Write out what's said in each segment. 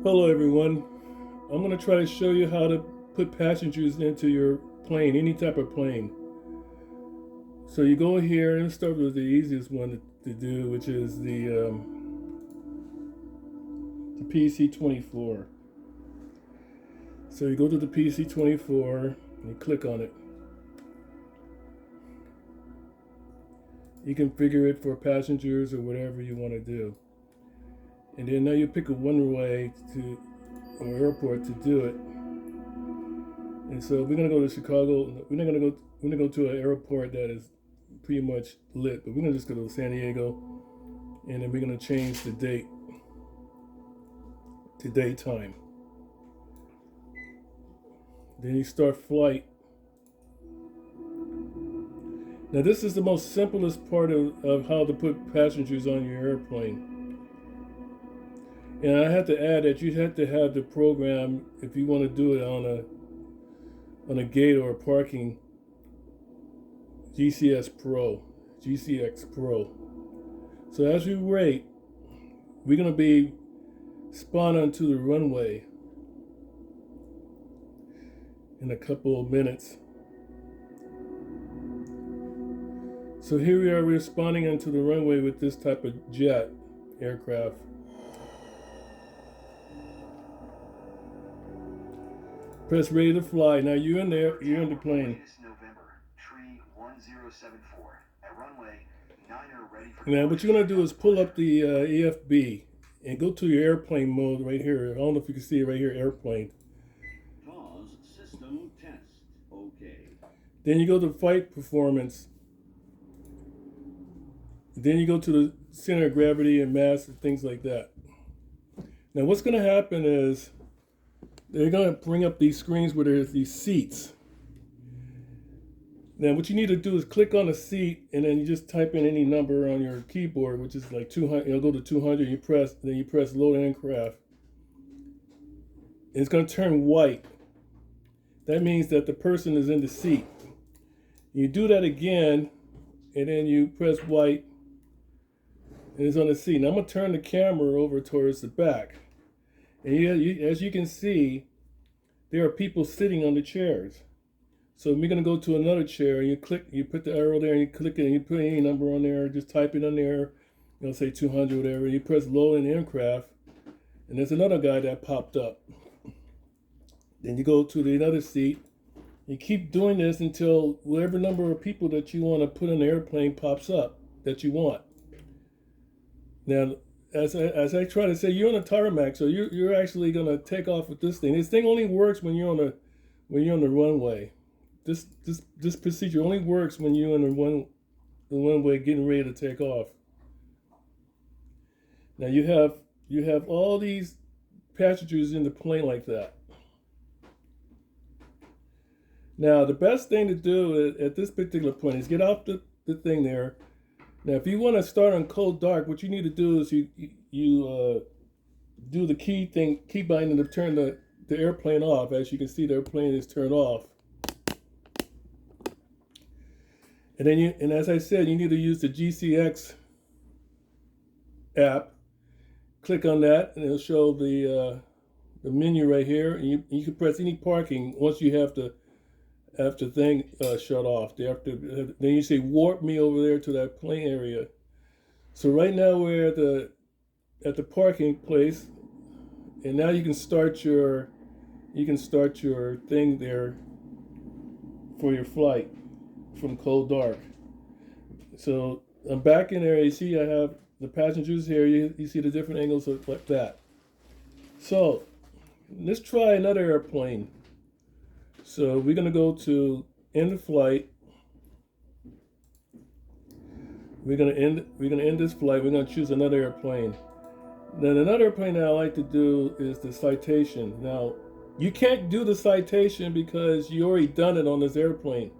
Hello everyone. I'm going to try to show you how to put passengers into your plane, any type of plane. So you go here and start with the easiest one to do, which is the PC24. So you go to the PC24 and you click on it. You configure it for passengers or whatever you want to do. And then now you pick a runway or airport to do it. And so we're gonna go to Chicago. We're gonna go to an airport that is pretty much lit, but we're gonna just go to San Diego, and then we're gonna change the date to daytime. Then you start flight. Now this is the most simplest part of how to put passengers on your airplane. And I have to add that you have to have the program if you want to do it on a gate or a parking GCX Pro. So as we wait, we're going to be spun onto the runway in a couple of minutes. So here we are responding onto the runway with this type of jet aircraft. Press ready to fly. Now you're in there, you're in the plane. Now what you're going to do is pull up the EFB and go to your airplane mode right here. I don't know if you can see it right here, airplane. Pause system test. Okay. Then you go to flight performance. Then you go to the center of gravity and mass and things like that. Now what's going to happen is they're going to bring up these screens where there's these seats. Now what you need to do is click on the seat and then you just type in any number on your keyboard, which is like 200. You'll go to 200. You press load aircraft. And it's going to turn white. That means that the person is in the seat. You do that again, and then you press white, and it's on the seat. Now I'm going to turn the camera over towards the back. And as you can see, there are people sitting on the chairs. So we're going to go to another chair, and you put the arrow there, and you click it, and you put any number on there, just type it on there, say 200, whatever. You press load in aircraft, and there's another guy that popped up. Then you go to the other seat. You keep doing this until whatever number of people that you want to put in the airplane pops up that you want. Now, as I try to say, you're on a tarmac, so you're actually going to take off with this thing. This thing only works when you're on the runway. This procedure only works when you're on the runway getting ready to take off. Now you have all these passengers in the plane like that. Now the best thing to do at this particular point is get off the thing there. Now, if you want to start on cold dark, what you need to do is you do the key binding to turn the airplane off. As you can see, the airplane is turned off. And then and as I said, you need to use the GCX app. Click on that, and it'll show the menu right here. And you can press any parking once you have the thing shut off. Then you say warp me over there to that plane area. So right now we're at the parking place, and now you can start your thing there for your flight from cold dark. So I'm back in there. You see I have the passengers here. You see the different angles like that. So let's try another airplane. So we're going to go to end the flight. We're going to end this flight. We're going to choose another airplane. Then another airplane that I like to do is the Citation. Now, you can't do the Citation because you already done it on this airplane.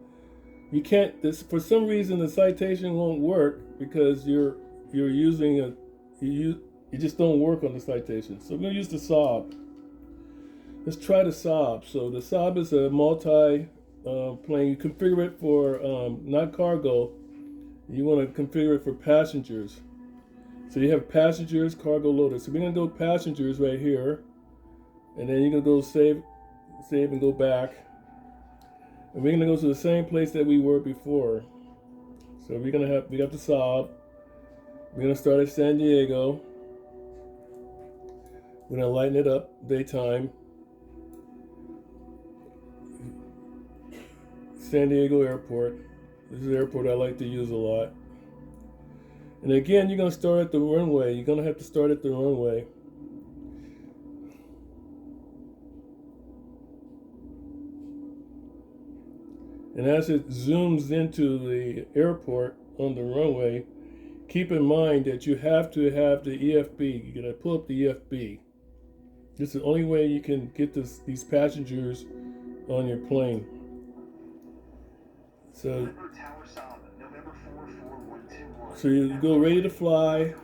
You can't. For some reason the Citation won't work because you're using you just don't work on the Citation. So we're going to use the Saab. Let's try the Saab. So the Saab is a multi plane. You configure it for not cargo. You want to configure it for passengers. So you have passengers, cargo, loaders. So we're going to go passengers right here. and then you're gonna go save and go back, and we're gonna go to the same place that we were before. So we got the Saab. We're gonna start at San Diego. We're gonna lighten it up daytime. San Diego Airport. This is an airport I like to use a lot. And again, you're gonna start at the runway. You're gonna have to start at the runway. And as it zooms into the airport on the runway, keep in mind that you have to have the EFB. You gotta pull up the EFB. This is the only way you can get these passengers on your plane. So you go ready to fly.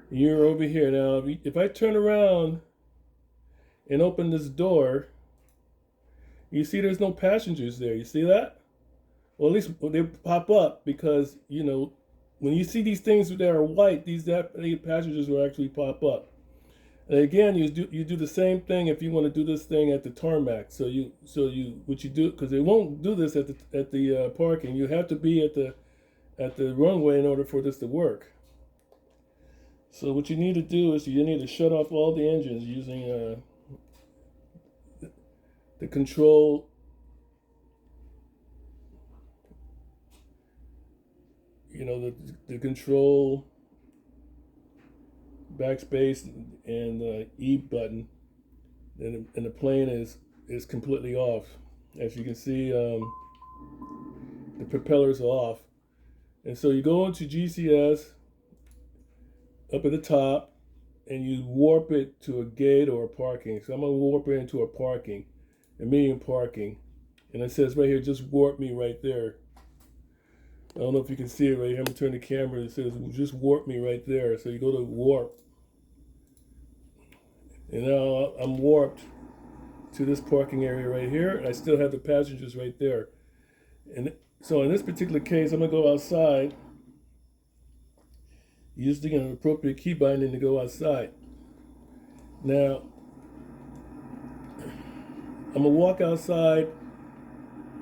You're over here. Now, if I turn around and open this door, you see there's no passengers there. You see that? Well, at least they pop up because, you know, when you see these things that are white, these passengers will actually pop up. And again, you do the same thing if you want to do this thing at the tarmac. So what you do, because they won't do this at the parking. You have to be at the runway in order for this to work. So what you need to do is you need to shut off all the engines using the control. You know, the control backspace and the E button, and the plane is completely off. As you can see, the propeller's off. And so you go into GCS up at the top and you warp it to a gate or a parking. So I'm gonna warp it into a medium parking. And it says right here, just warp me right there. I don't know if you can see it right here. I'm gonna turn the camera. It says just warp me right there. So you go to warp. And now I'm warped to this parking area right here. And I still have the passengers right there. And so in this particular case, I'm gonna go outside, using an appropriate key binding to go outside. Now, I'm gonna walk outside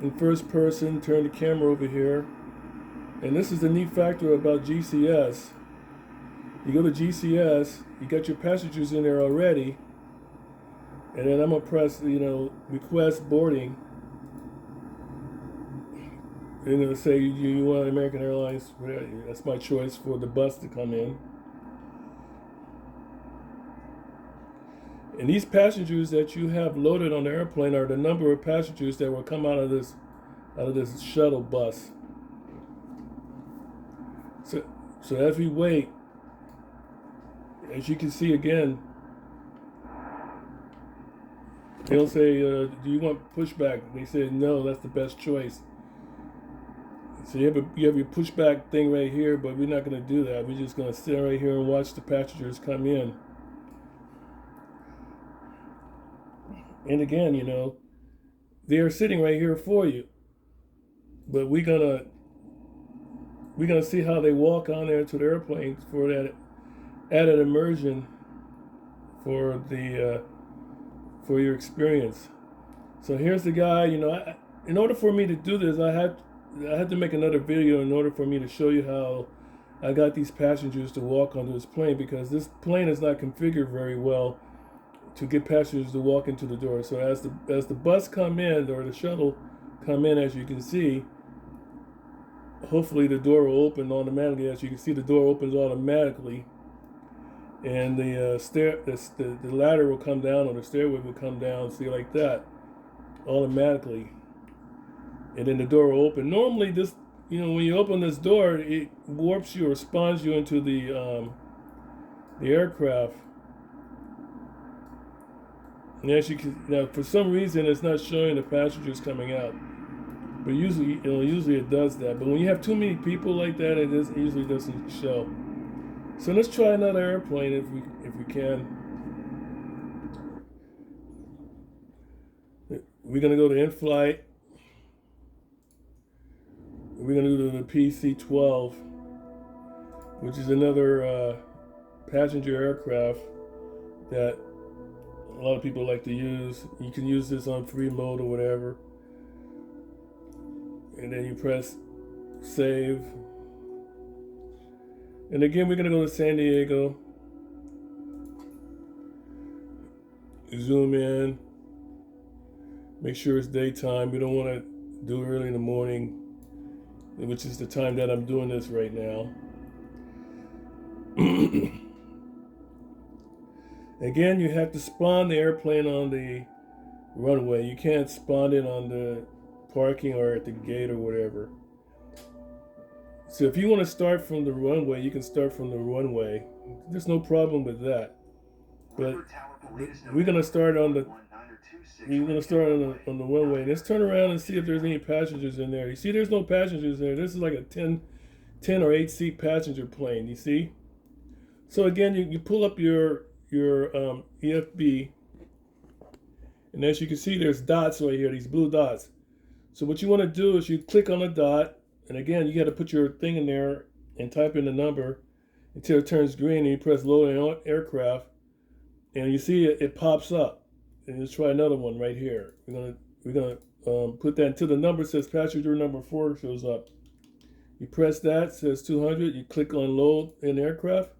in first person, turn the camera over here. And this is the neat factor about GCS. You go to GCS, you got your passengers in there already, and then I'm gonna press, request boarding. They're gonna say you want American Airlines. That's my choice for the bus to come in. And these passengers that you have loaded on the airplane are the number of passengers that will come out of this shuttle bus. So as we wait, as you can see again, they don't say, do you want pushback? They say, no, that's the best choice. So you have your pushback thing right here, but we're not going to do that. We're just going to sit right here and watch the passengers come in. And again, they are sitting right here for you. But we're gonna see how they walk on there to the airplane for that added immersion for your experience. So here's the guy. In order for me to do this, I had to make another video in order for me to show you how I got these passengers to walk onto this plane, because this plane is not configured very well to get passengers to walk into the door. So as the bus come in, or the shuttle come in, as you can see, hopefully the door will open automatically. As you can see, the door opens automatically, and the ladder will come down, or the stairway will come down, see, like that, automatically. And then the door will open. Normally, this, when you open this door, it warps you or spawns you into the aircraft. And as you can, now for some reason, it's not showing the passengers coming out. But usually it does that. But when you have too many people like that, it usually doesn't show. So let's try another airplane if we can. We're gonna go to in-flight. We're gonna go to the PC-12, which is another passenger aircraft that a lot of people like to use. You can use this on free mode or whatever. And then you press save. And again, we're going to go to San Diego. Zoom in. Make sure it's daytime. We don't want to do it early in the morning, which is the time that I'm doing this right now. Again, you have to spawn the airplane on the runway. You can't spawn it on the parking or at the gate or whatever. So if you want to start from the runway, you can start from the runway. There's no problem with that. But we're gonna start on the runway. Let's turn around and see if there's any passengers in there. You see, there's no passengers there. This is like a 10 or 8 seat passenger plane. You see? So again, you pull up your EFB, and as you can see, there's dots right here. These blue dots. So what you want to do is you click on a dot, and again, you got to put your thing in there and type in the number until it turns green, and you press load in aircraft, and you see it pops up. And let's try another one right here. We're gonna put that until the number says passenger number 4 shows up. You press that, says 200. You click on load in aircraft,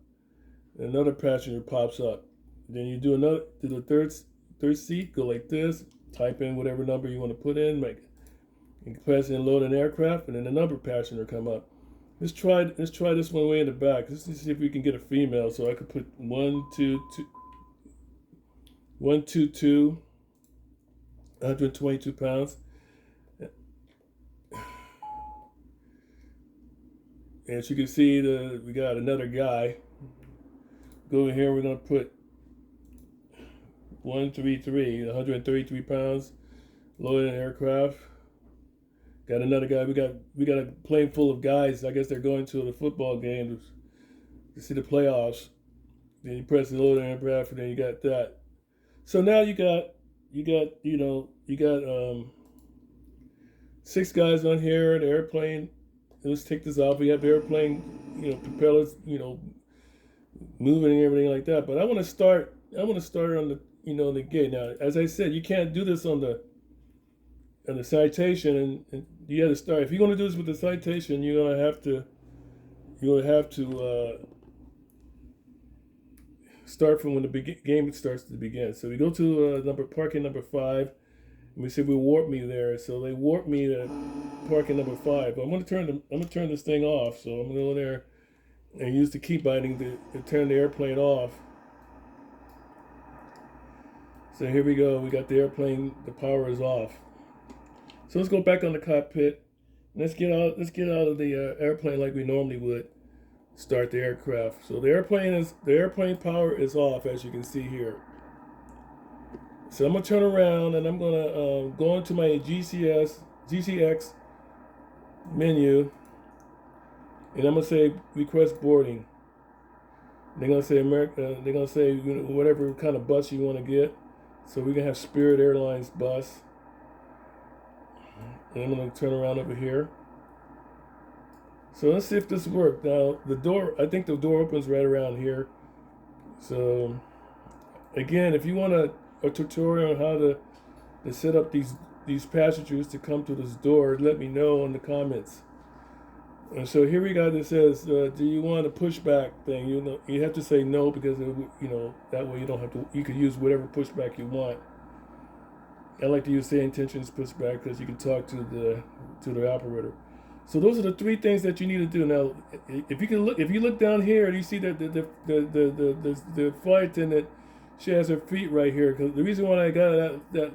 and another passenger pops up. Then you do the third seat. Go like this. Type in whatever number you want to put in. You press in load in aircraft, and then the number passenger come up. Let's try this one way in the back. Let's see if we can get a female. So I could put 122, 122 pounds. As you can see, we got another guy. Go over here. We're gonna put 133, 133 pounds. Loaded in aircraft. Got another guy. We got a plane full of guys. I guess they're going to the football game to see the playoffs. Then you press the load in aircraft, and then you got that. So now you got 6 guys on here. The airplane. Let's take this off. We have the airplane, propellers, moving and everything like that. But I want to start on the, the gate. Now, as I said, you can't do this on the Citation, and you have to start. If you're going to do this with the Citation, you're going to have to start from when the game starts to begin. So we go to parking number 5, and we say we warp me there. So they warp me to parking number 5. But I'm going to turn this thing off. So I'm going to go there and use the key binding to turn the airplane off. So here we go. We got the airplane. The power is off. So let's go back on the cockpit. Let's get out of the airplane like we normally would. Start the aircraft. So the airplane power is off, as you can see here. So I'm gonna turn around and I'm gonna go into my GCX menu, and I'm gonna say request boarding. They're gonna say they're gonna say whatever kind of bus you want to get. So we're gonna have Spirit Airlines bus. And I'm going to turn around over here. So let's see if this worked. Now, I think the door opens right around here. So, again, if you want a tutorial on how to set up these passengers to come to this door, let me know in the comments. And so here we got it says, do you want a pushback thing? You have to say no, because that way you don't have to. You can use whatever pushback you want. I like to use say intentions pushback because you can talk to the operator. So those are the 3 things that you need to do. Now, if you look down here, you see that the flight attendant, she has her feet right here. Because the reason why I got that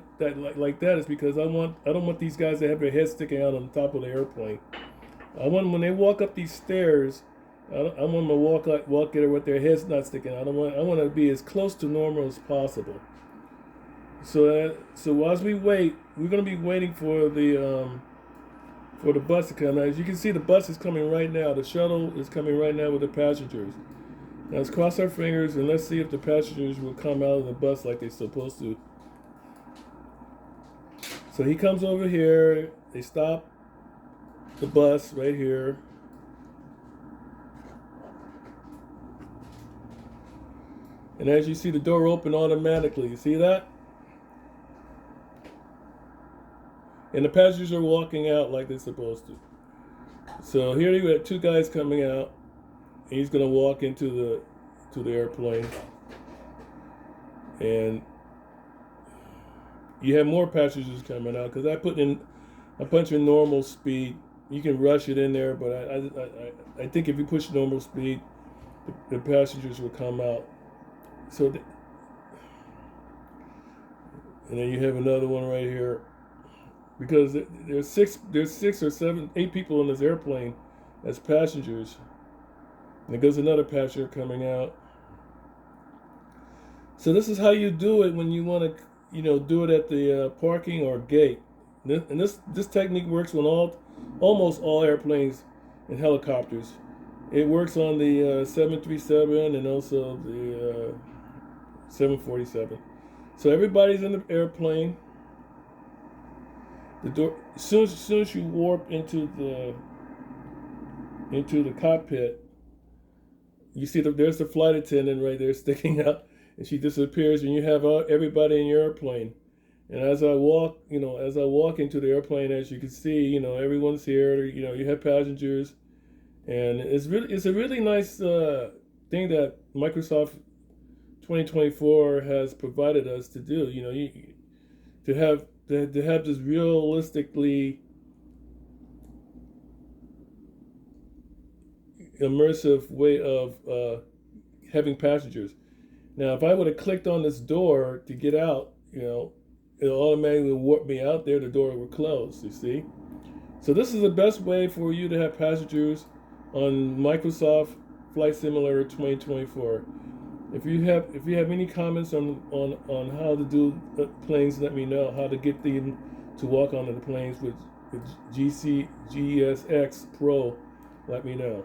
like that is because I don't want these guys to have their heads sticking out on the top of the airplane. I want them, when they walk up these stairs, I want them to walk there with their heads not sticking out. I want to be as close to normal as possible. So as we wait, we're going to be waiting for the bus to come. Now, as you can see, the bus is coming right now. The shuttle is coming right now with the passengers. Now, let's cross our fingers and let's see if the passengers will come out of the bus like they're supposed to. So he comes over here. They stop the bus right here. And as you see, the door open automatically. You see that? And the passengers are walking out like they're supposed to. So here you have two guys coming out. And he's going to walk into the airplane. And you have more passengers coming out because I punch in normal speed. You can rush it in there, but I think if you push normal speed, the passengers will come out. So, and then you have another one right here, because there's 6 or 7, 8 people in this airplane as passengers. And there's another passenger coming out. So this is how you do it when you want to, do it at the parking or gate. And this technique works on almost all airplanes and helicopters. It works on the 737 and also the 747. So everybody's in the airplane. The door, as soon as you warp into the cockpit, you see there's the flight attendant right there sticking out, and she disappears, and you have everybody in your airplane. And as I walk into the airplane, as you can see, everyone's here. You have passengers, and it's a really nice thing that Microsoft 2024 has provided us to do. To have this realistically immersive way of having passengers. Now, if I would have clicked on this door to get out, it'll automatically warp me out there. The door would close. You see. So this is the best way for you to have passengers on Microsoft Flight Simulator 2024. If you have any comments on how to do planes, let me know. How to get them to walk onto the planes with GSX Pro, let me know.